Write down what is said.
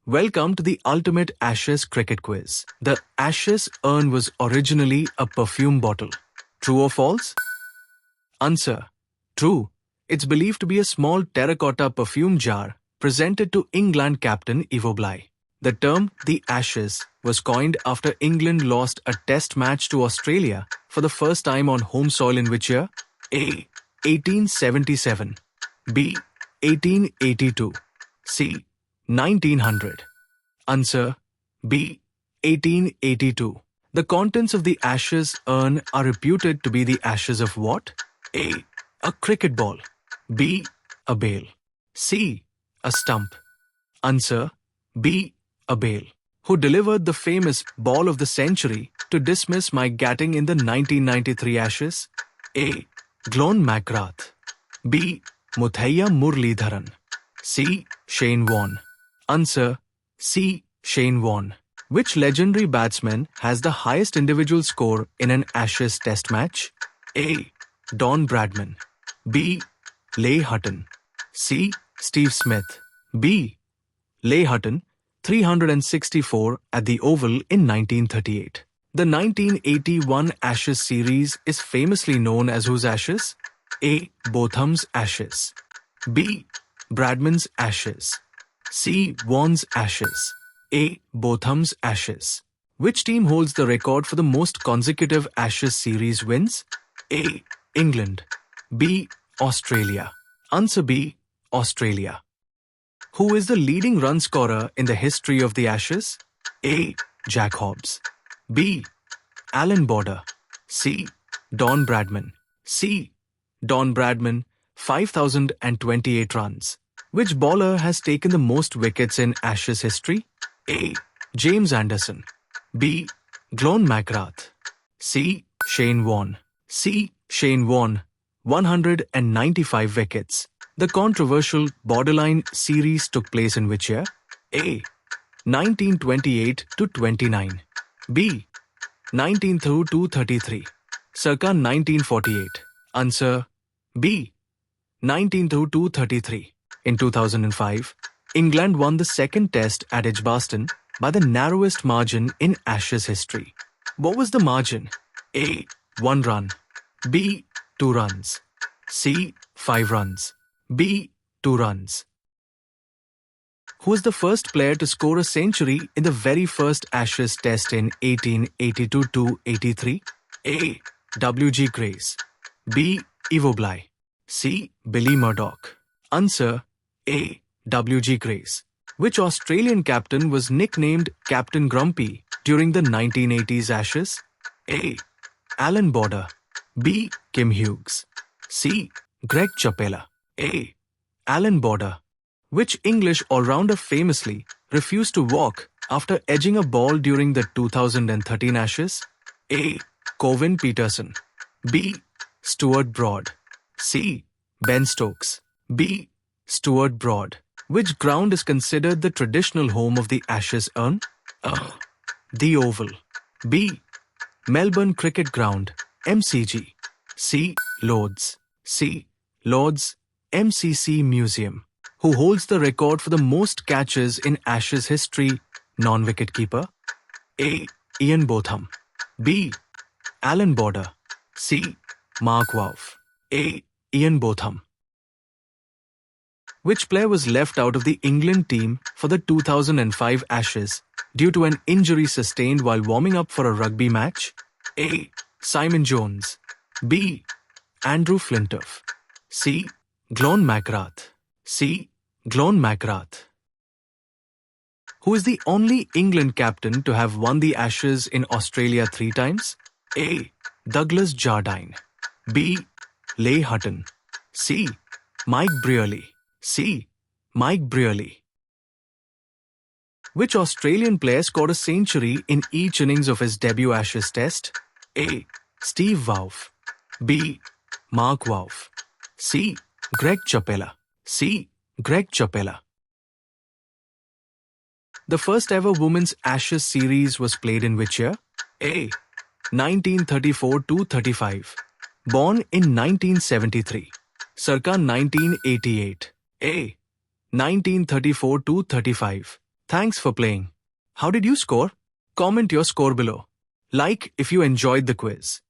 Welcome to the ultimate Ashes cricket quiz. The Ashes urn was originally a perfume bottle. True or false? Answer. True. It's believed to be a small terracotta perfume jar presented to England captain Ivo Bly. The term the Ashes was coined after England lost a test match to Australia for the first time on home soil in which year? A. 1877. B. 1882. C. 1900. Answer. B. 1882. The contents of the Ashes urn are reputed to be the ashes of what? A. A cricket ball. B. A bale. C. A stump. Answer. B. A bale. Who delivered the famous ball of the century to dismiss Mike Gatting in the 1993 Ashes? A. Glenn McGrath. B. Muthaiya Muralidharan. C. Shane Warne. Answer. C. Shane Warne. Which legendary batsman has the highest individual score in an Ashes test match? A. Don Bradman. B. Leigh Hutton. C. Steve Smith. B. Leigh Hutton, 364 at the Oval in 1938. The 1981 Ashes series is famously known as whose Ashes? A. Botham's Ashes. B. Bradman's Ashes. C. Warne's Ashes. A. Botham's Ashes. Which team holds the record for the most consecutive Ashes series wins? A. England. B. Australia. Answer B. Australia. Who is the leading run scorer in the history of the Ashes? A. Jack Hobbs. B. Alan Border. C. Don Bradman. C. Don Bradman, 5,028 runs. Which bowler has taken the most wickets in Ashes history? A. James Anderson. B. Glenn McGrath. C. Shane Warne. C. Shane Warne, 195 wickets. The controversial Bodyline series took place in which year? A. 1928 to 29. B. 19 through 233. Circa 1948. Answer. B. 19 through 233. In 2005, England won the second test at Edgbaston by the narrowest margin in Ashes history. What was the margin? A. 1 run. B. 2 runs. C. 5 runs. B. 2 runs. Who was the first player to score a century in the very first Ashes test in 1882-83? A. W.G. Grace. B. Ivo Bly. C. Billy Murdoch. Answer. A. W.G. Grace. Which Australian captain was nicknamed Captain Grumpy during the 1980s Ashes? A. Alan Border. B. Kim Hughes. C. Greg Chappella. A. Alan Border. Which English all-rounder famously refused to walk after edging a ball during the 2013 Ashes? A. Colin Peterson. B. Stuart Broad. C. Ben Stokes. B. Stuart Broad. Which ground is considered the traditional home of the Ashes urn? A. The Oval. B. Melbourne Cricket Ground, MCG. C. Lord's. C. Lord's MCC Museum. Who holds the record for the most catches in Ashes history, non-wicketkeeper? A. Ian Botham. B. Alan Border. C. Mark Waugh. A. Ian Botham. Which player was left out of the England team for the 2005 Ashes due to an injury sustained while warming up for a rugby match? A. Simon Jones. B. Andrew Flintoff. C. Glenn McGrath. C. Glenn McGrath. Who is the only England captain to have won the Ashes in Australia 3 times? A. Douglas Jardine. B. Leigh Hutton. C. Mike Brearley. C. Mike Brearley. Which Australian player scored a century in each innings of his debut Ashes test? A. Steve Waugh. B. Mark Waugh. C. Greg Chappella. C. Greg Chappella. The first ever women's Ashes series was played in which year? A. 1934-35. Born in 1973. Circa 1988. A. 1934-35. Thanks for playing. How did you score? Comment your score below. Like if you enjoyed the quiz.